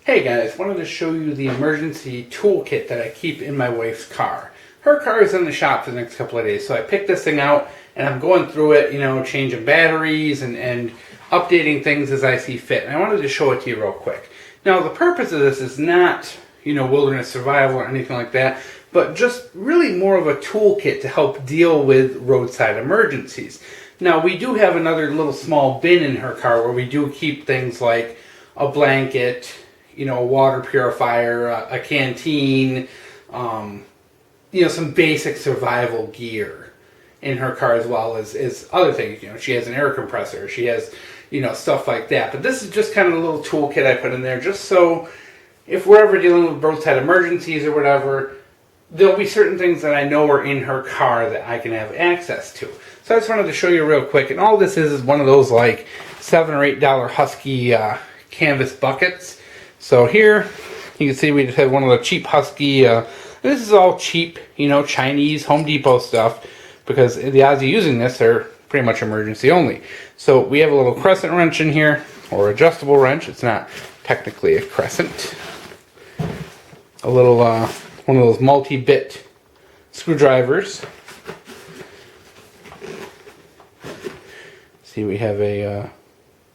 Hey guys, wanted to show you the emergency toolkit that I keep in my wife's car. Her car is in the shop for the next couple of days, so I picked this thing out and I'm going through it, changing batteries and updating things as I see fit. And I wanted to show it to you real quick. Now, the purpose of this is not, wilderness survival or anything like that, but just really more of a toolkit to help deal with roadside emergencies. Now, we do have another little small bin in her car where we do keep things like a blanket, a water purifier, a canteen, some basic survival gear in her car, as well as other things. She has an air compressor, she has, stuff like that. But this is just kind of a little toolkit I put in there just so if we're ever dealing with roadside emergencies or whatever, there'll be certain things that I know are in her car that I can have access to. So I just wanted to show you real quick. And all this is one of those like $7 or $8 Husky canvas buckets. So here, you can see we just have one of the cheap Husky, this is all cheap, Chinese, Home Depot stuff, because the odds of using this are pretty much emergency only. So we have a little crescent wrench in here, or adjustable wrench. It's not technically a crescent. A little, one of those multi-bit screwdrivers. See, we have a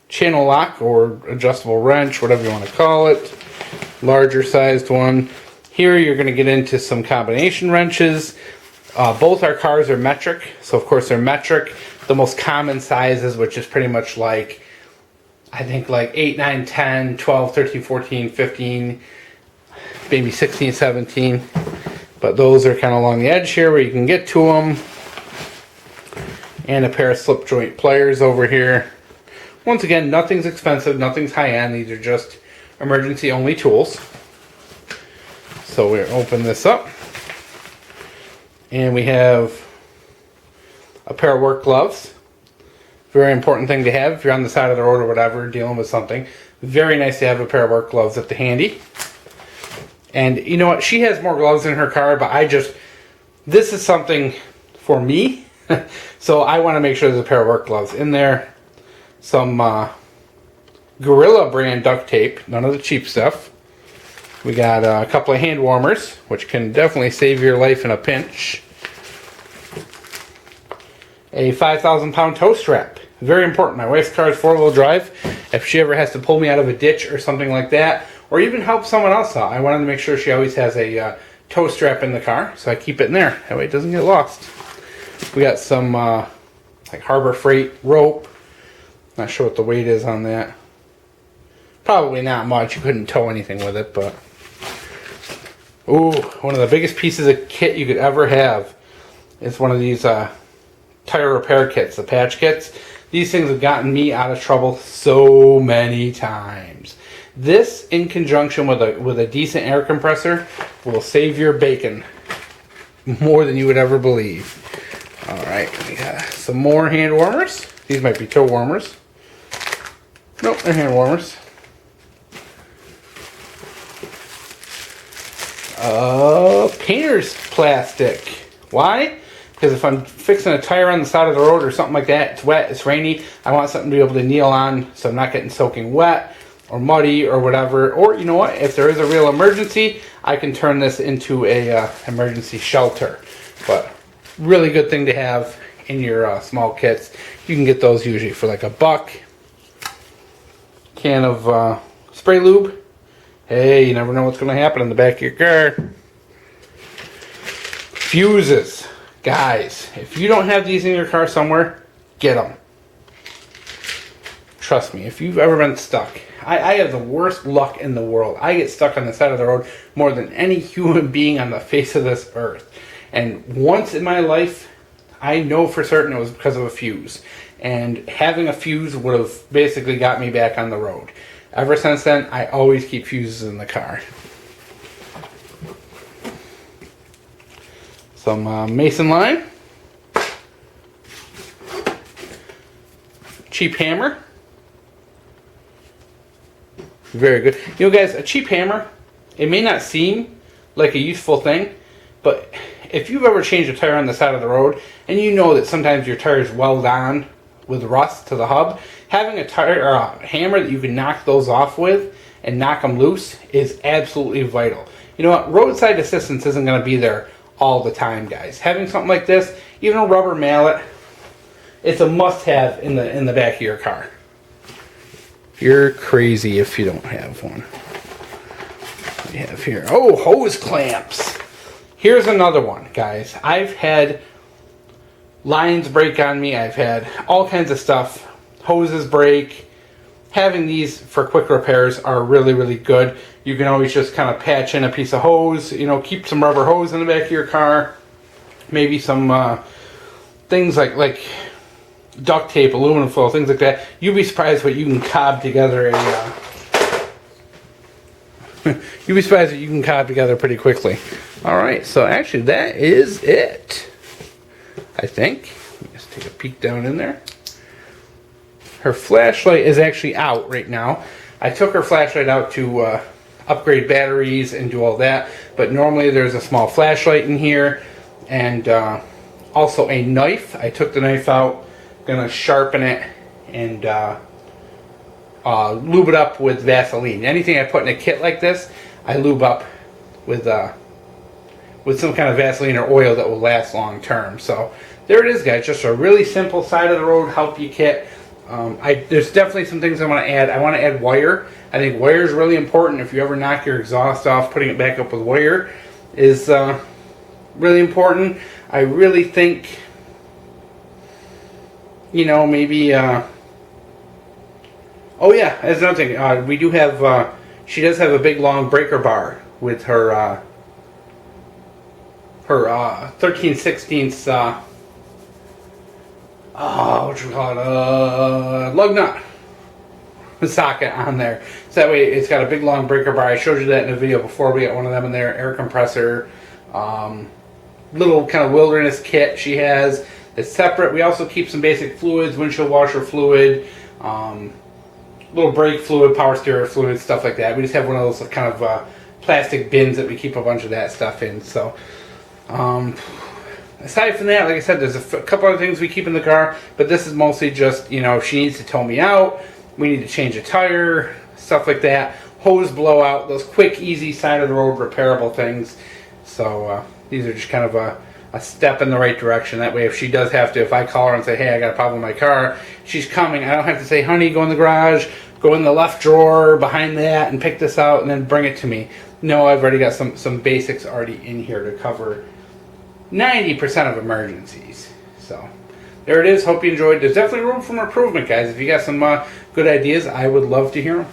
channel lock or adjustable wrench, whatever you want to call it, larger sized one. Here you're going to get into some combination wrenches. Both our cars are metric, so of course they're metric. The most common sizes, which is pretty much like, I think like 8, 9, 10, 12, 13, 14, 15, maybe 16, 17. But those are kind of along the edge here where you can get to them. And a pair of slip joint pliers over here. Once again, nothing's expensive, nothing's high-end. These are just emergency-only tools. So we'll open this up. And we have a pair of work gloves. Very important thing to have if you're on the side of the road or whatever, dealing with something. Very nice to have a pair of work gloves at the handy. And you know what? She has more gloves in her car, but this is something for me. So I want to make sure there's a pair of work gloves in there. Some Gorilla brand duct tape, none of the cheap stuff. We got a couple of hand warmers, which can definitely save your life in a pinch. A 5,000-pound tow strap, very important. My wife's car is 4-wheel drive. If she ever has to pull me out of a ditch or something like that, or even help someone else out, I wanted to make sure she always has a tow strap in the car, so I keep it in there. That way it doesn't get lost. We got some like Harbor Freight rope. Not sure what the weight is on that. Probably not much. You couldn't tow anything with it, but... Ooh, one of the biggest pieces of kit you could ever have is one of these tire repair kits, the patch kits. These things have gotten me out of trouble so many times. This, in conjunction with a decent air compressor, will save your bacon more than you would ever believe. Alright, we got some more hand warmers. These might be toe warmers. Nope, they're hand warmers. Painter's plastic. Why? Because if I'm fixing a tire on the side of the road or something like that, it's wet, it's rainy, I want something to be able to kneel on so I'm not getting soaking wet or muddy or whatever. Or you know what? If there is a real emergency, I can turn this into a emergency shelter. But really good thing to have in your small kits. You can get those usually for like $1. Can of spray lube. Hey, you never know what's going to happen in the back of your car. Fuses. Guys, if you don't have these in your car somewhere, get them. Trust me, if you've ever been stuck. I have the worst luck in the world. I get stuck on the side of the road more than any human being on the face of this earth. And once in my life, I know for certain it was because of a fuse. And having a fuse would have basically got me back on the road. Ever since then, I always keep fuses in the car. Some mason line. Cheap hammer. Very good. Guys, a cheap hammer, it may not seem like a useful thing, but if you've ever changed a tire on the side of the road, and you know that sometimes your tires weld on with rust to the hub, having a tire or a hammer that you can knock those off with and knock them loose is absolutely vital. You know what? Roadside assistance isn't going to be there all the time, guys. Having something like this, even a rubber mallet, it's a must-have in the back of your car. You're crazy if you don't have one. What do we have here? Oh, hose clamps. Here's another one, guys. I've had lines break on me. I've had all kinds of stuff. Hoses break. Having these for quick repairs are really, really good. You can always just kind of patch in a piece of hose. You know, keep some rubber hose in the back of your car. Maybe some things like duct tape, aluminum foil, things like that. You'd be surprised what you can cob together you'd be surprised what you can cob together pretty quickly. Alright, so actually that is it, I think. Let me just take a peek down in there. Her flashlight is actually out right now. I took her flashlight out to upgrade batteries and do all that, but normally there's a small flashlight in here, and also a knife. I took the knife out, gonna sharpen it and lube it up with Vaseline. Anything I put in a kit like this, I lube up with some kind of Vaseline or oil that will last long term. So there it is, guys. Just a really simple side of the road help you kit. There's definitely some things I want to add. I want to add wire. I think wire is really important. If you ever knock your exhaust off, putting it back up with wire is really important. I really think, you know, maybe oh yeah, that's another thing. We do have she does have a big long breaker bar with her 13/16 what you call it, lug nut socket on there. So that way it's got a big long breaker bar. I showed you that in a video before. We got one of them in there, air compressor, little kind of wilderness kit she has. It's separate. We also keep some basic fluids, windshield washer fluid, little brake fluid, power steering fluid, stuff like that. We just have one of those kind of plastic bins that we keep a bunch of that stuff in. So aside from that, like I said, there's a couple other things we keep in the car, but this is mostly just, you know, if she needs to tow me out, we need to change a tire, stuff like that, hose blowout, those quick, easy side of the road repairable things. So these are just kind of a step in the right direction. That way, if she does have to, if I call her and say, hey, I got a problem with my car, she's coming, I don't have to say, honey, go in the garage, go in the left drawer behind that and pick this out and then bring it to me. No, I've already got some basics already in here to cover 90% of emergencies. So there it is. Hope you enjoyed. There's definitely room for improvement, guys. If you got some good ideas, I would love to hear them.